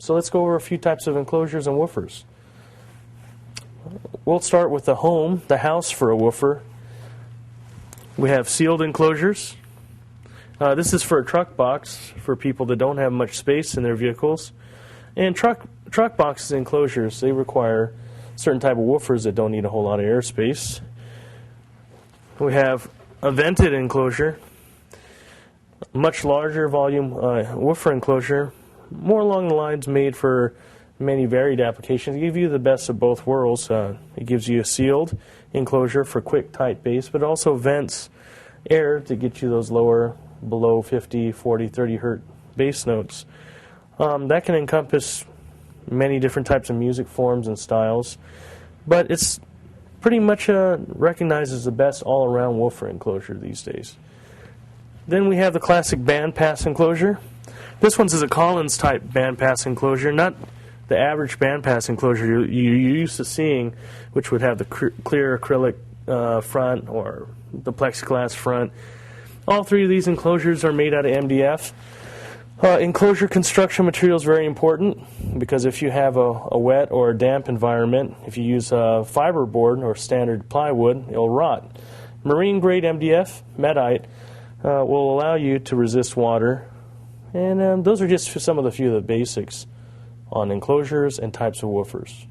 So let's go over a few types of enclosures and woofers. We'll start with the home, the house for a woofer. We have sealed enclosures. This is for a truck box for people that don't have much space in their vehicles. And truck boxes enclosures, they require certain type of woofers that don't need a whole lot of airspace. We have a vented enclosure, much larger volume woofer enclosure, more along the lines made for many varied applications. It gives you the best of both worlds. It gives you a sealed enclosure for quick, tight bass, but also vents air to get you those lower, below 50, 40, 30 hertz bass notes. That can encompass many different types of music forms and styles, but it's pretty much recognized as the best all-around woofer enclosure these days. Then we have the classic bandpass enclosure. This one's a Collins type bandpass enclosure, not the average bandpass enclosure you're used to seeing, which would have the clear acrylic front or the plexiglass front. All three of these enclosures are made out of MDF. Enclosure construction material is very important because if you have a wet or a damp environment, if you use fiberboard or standard plywood, it'll rot. Marine grade MDF, Medite, will allow you to resist water. And those are just some of the few of the basics on enclosures and types of woofers.